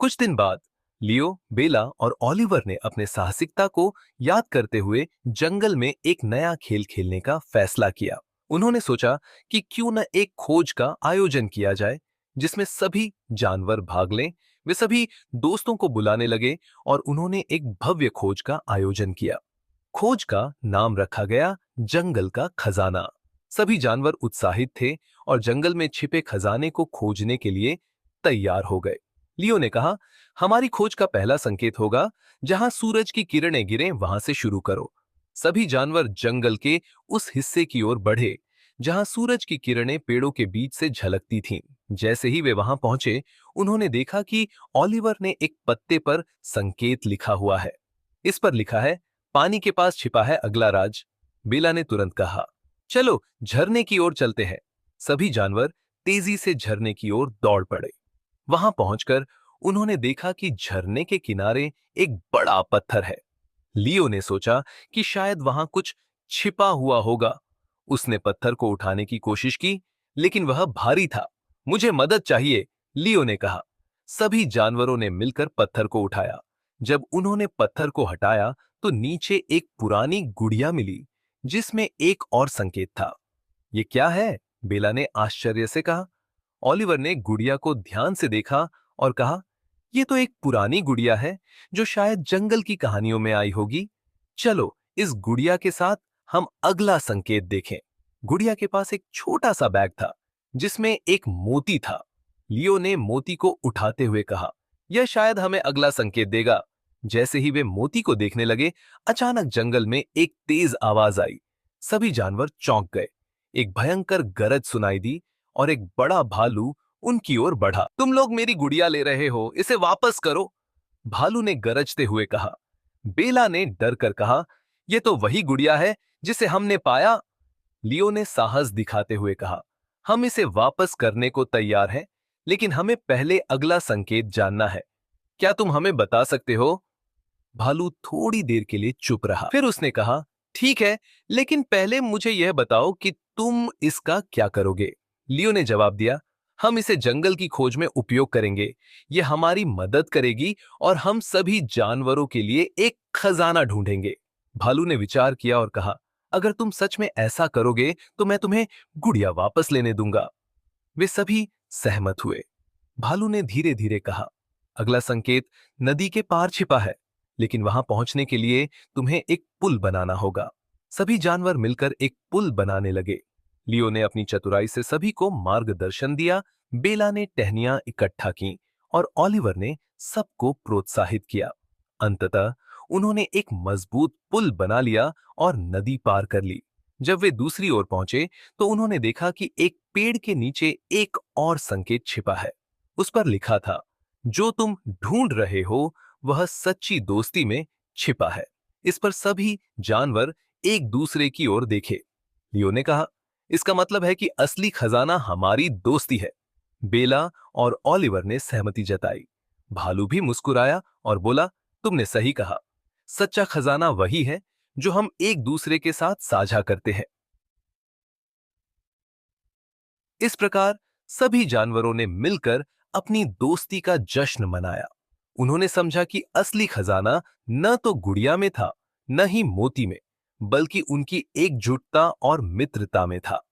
कुछ दिन बाद लियो, बेला और ओलिवर ने अपने साहसिकता को याद करते हुए जंगल में एक नया खेल खेलने का फैसला किया। उन्होंने सोचा कि क्यों न एक खोज का आयोजन किया जाए जिसमें सभी जानवर भाग लें। वे सभी दोस्तों को बुलाने लगे और उन्होंने एक भव्य खोज का आयोजन किया। खोज का नाम रखा गया जंगल का खजाना। सभी जानवर उत्साहित थे और जंगल में छिपे खजाने को खोजने के लिए तैयार हो गए। लियो ने कहा, हमारी खोज का पहला संकेत होगा जहां सूरज की किरणें गिरें वहां से शुरू करो। सभी जानवर जंगल के उस हिस्से की ओर बढ़े जहां सूरज की किरणें पेड़ों के बीच से झलकती थीं। जैसे ही वे वहां पहुंचे, उन्होंने देखा कि ओलिवर ने एक पत्ते पर संकेत लिखा हुआ है। इस पर लिखा है, पानी के पास छिपा है अगला राज। बेला ने तुरंत कहा, चलो झरने की ओर चलते हैं। सभी जानवर तेजी से झरने की ओर दौड़ पड़े। वहां पहुंचकर उन्होंने देखा कि झरने के किनारे एक बड़ा पत्थर है। लियो ने सोचा कि शायद वहां कुछ छिपा हुआ होगा। उसने पत्थर को उठाने की कोशिश की, लेकिन वह भारी था। मुझे मदद चाहिए, लियो ने कहा। सभी जानवरों ने मिलकर पत्थर को उठाया। जब उन्होंने पत्थर को हटाया तो नीचे एक पुरानी गुड़िया मिली जिसमें एक और संकेत था। ये क्या है? बेला ने आश्चर्य से कहा। ओलिवर ने गुड़िया को ध्यान से देखा और कहा, यह तो एक पुरानी गुड़िया है जो शायद जंगल की कहानियों में आई होगी। चलो इस गुड़िया के साथ हम अगला संकेत देखें। गुड़िया के पास एक छोटा सा बैग था जिसमें एक मोती था। लियो ने मोती को उठाते हुए कहा, यह शायद हमें अगला संकेत देगा। जैसे ही वे मोती को देखने लगे, अचानक जंगल में एक तेज आवाज आई। सभी जानवर चौंक गए। एक भयंकर गरज सुनाई दी और एक बड़ा भालू उनकी ओर बढ़ा। तुम लोग मेरी गुड़िया ले रहे हो, इसे वापस करो, भालू ने गरजते हुए कहा। बेला ने डर कर कहा, यह तो वही गुड़िया है जिसे हमने पाया। लियो ने साहस दिखाते हुए कहा, हम इसे वापस करने को तैयार हैं, लेकिन हमें पहले अगला संकेत जानना है। क्या तुम हमें बता सकते हो? भालू थोड़ी देर के लिए चुप रहा। फिर उसने कहा, ठीक है, लेकिन पहले मुझे यह बताओ कि तुम इसका क्या करोगे। लियो ने जवाब दिया, हम इसे जंगल की खोज में उपयोग करेंगे। यह हमारी मदद करेगी और हम सभी जानवरों के लिए एक खजाना ढूंढेंगे। भालू ने विचार किया और कहा, अगर तुम सच में ऐसा करोगे तो मैं तुम्हें गुड़िया वापस लेने दूंगा। वे सभी सहमत हुए। भालू ने धीरे धीरे कहा, अगला संकेत नदी के पार छिपा है, लेकिन वहां पहुंचने के लिए तुम्हें एक पुल बनाना होगा। सभी जानवर मिलकर एक पुल बनाने लगे। लियो ने अपनी चतुराई से सभी को मार्गदर्शन दिया। बेला ने टहनियां इकट्ठा की और ओलिवर ने सबको प्रोत्साहित किया। अंततः उन्होंने एक मजबूत पुल बना लिया और नदी पार कर ली। जब वे दूसरी ओर पहुंचे तो उन्होंने देखा कि एक पेड़ के नीचे एक और संकेत छिपा है। उस पर लिखा था, जो तुम ढूंढ रहे हो वह सच्ची दोस्ती में छिपा है। इस पर सभी जानवर एक दूसरे की ओर देखे। लियो ने कहा, इसका मतलब है कि असली खजाना हमारी दोस्ती है। बेला और ओलिवर ने सहमति जताई। भालू भी मुस्कुराया और बोला, तुमने सही कहा। सच्चा खजाना वही है जो हम एक दूसरे के साथ साझा करते हैं। इस प्रकार सभी जानवरों ने मिलकर अपनी दोस्ती का जश्न मनाया। उन्होंने समझा कि असली खजाना न तो गुड़िया में था, न ही मोती में, बल्कि उनकी एकजुटता और मित्रता में था।